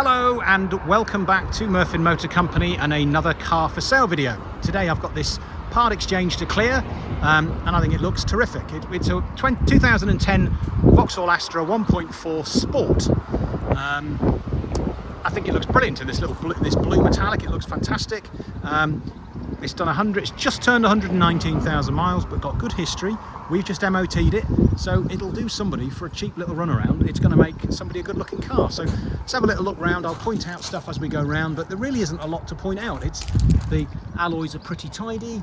Hello and welcome back to Murfin Motor Company and another car for sale video. Today I've got this part exchange to clear and I think it looks terrific. It's a 2010 Vauxhall Astra 1.4 Sport. I think it looks brilliant in this blue metallic. It looks fantastic. It's just turned 119,000 miles, but got good history. We've just MOT'd it, so it'll do somebody for a cheap little run around. It's going to make somebody a good looking car. So let's have a little look round. I'll point out stuff as we go round, but there really isn't a lot to point out. The alloys are pretty tidy.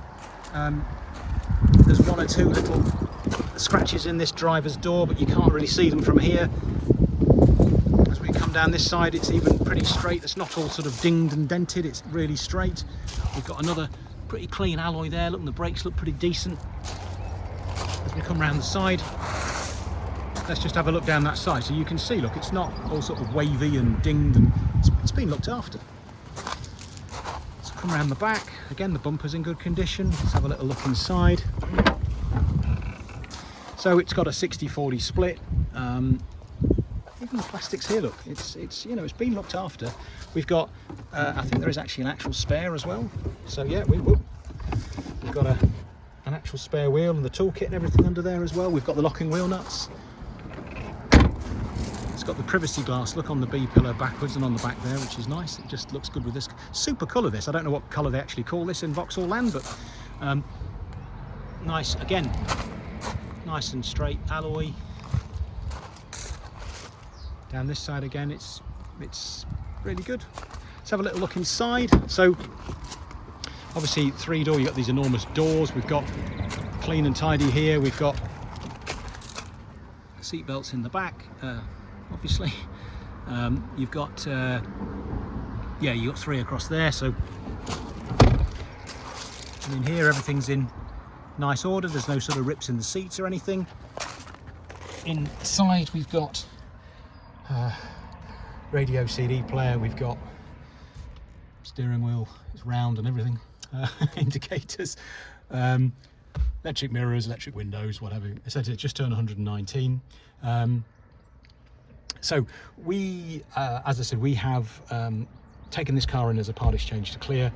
There's one or two little scratches in this driver's door, but you can't really see them from here. As we come down this side, it's even pretty straight. It's not all sort of dinged and dented. It's really straight. We've got another pretty clean alloy there. Look, and the brakes look pretty decent. As we come round the side, let's just have a look down that side so you can see, look, it's not all sort of wavy and dinged, and it's been looked after. Let's come round the back. Again, the bumper's in good condition. Let's have a little look inside. So it's got a 60-40 split. Even the plastics here, look, it's you know, it's been looked after. We've got I think there is actually an actual spare as well, so yeah, we've got an actual spare wheel and the toolkit and everything under there as well. We've got the locking wheel nuts. It's got the privacy glass, look, on the B pillar backwards and on the back there, which is nice. It just looks good with this super colour. This, I don't know what colour they actually call this in Vauxhall land, but nice, again, nice and straight alloy. Down this side again, it's really good. Let's have a little look inside. So obviously 3-door, you've got these enormous doors. We've got clean and tidy here. We've got seat belts in the back, obviously. You've got yeah, you've got 3 across there. So and in here everything's in nice order. There's no sort of rips in the seats or anything. Inside we've got radio CD player, we've got steering wheel, it's round and everything, indicators, electric mirrors, electric windows, whatever. I said it just turned 119. So we, as I said, we have taken this car in as a part exchange to clear.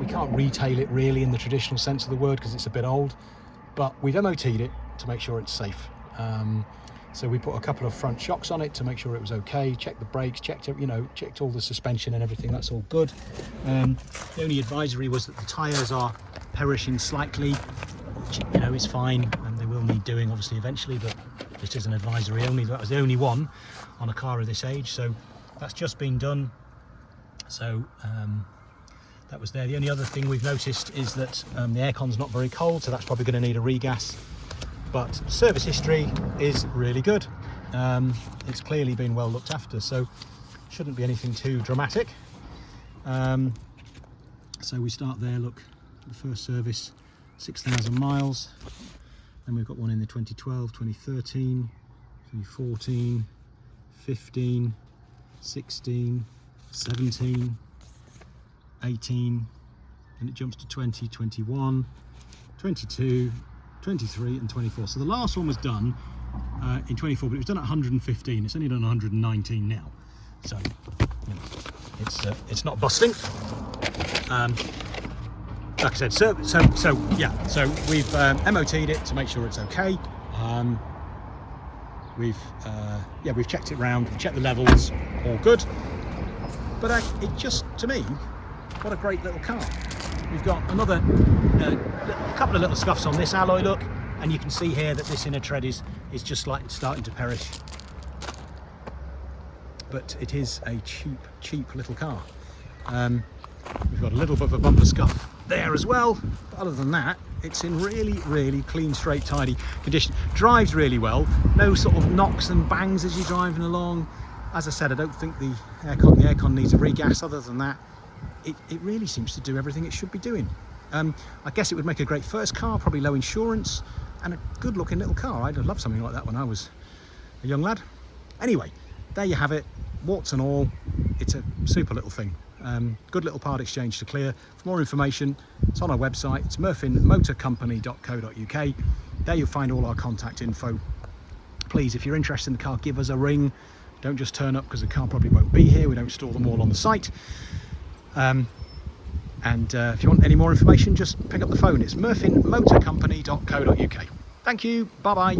We can't retail it really in the traditional sense of the word because it's a bit old, but we've MOT'd it to make sure it's safe. So we put a couple of front shocks on it to make sure it was okay, checked the brakes, checked all the suspension and everything. That's all good. The only advisory was that the tyres are perishing slightly, which, you know, is fine, and they will need doing obviously eventually, but just as an advisory only. That was the only one on a car of this age, so that's just been done. So that was there. The only other thing we've noticed is that the aircon's not very cold, so that's probably going to need a regas. But service history is really good. It's clearly been well looked after, so shouldn't be anything too dramatic. So we start there, look, the first service, 6,000 miles. Then we've got one in the 2012, 2013, 2014, 15, 16, 17, 18, and it jumps to 20, 21, 22, 23 and 24. So the last one was done in 24, but it was done at 115. It's only done 119 now, so you know, it's not busting. Like I said, so yeah, so we've MOT'd it to make sure it's okay. We've checked it round, we've checked the levels, all good. But it just, to me, what a great little car. We've got another a couple of little scuffs on this alloy, look, and you can see here that this inner tread is just like starting to perish. But it is a cheap little car. We've got a little bit of a bumper scuff there as well, but other than that, it's in really clean, straight, tidy condition. Drives really well, no sort of knocks and bangs as you're driving along. As I said, I don't think the aircon needs a regas. Other than that, it really seems to do everything it should be doing. I guess it would make a great first car, probably low insurance, and a good looking little car. I'd have loved something like that when I was a young lad. Anyway, there you have it, warts and all. It's a super little thing. Good little part exchange to clear. For more information, it's on our website. It's murfinmotorcompany.co.uk. There you'll find all our contact info. Please, if you're interested in the car, give us a ring. Don't just turn up because the car probably won't be here. We don't store them all on the site. And if you want any more information, just pick up the phone. It's murfinmotorcompany.co.uk. Thank you. Bye bye.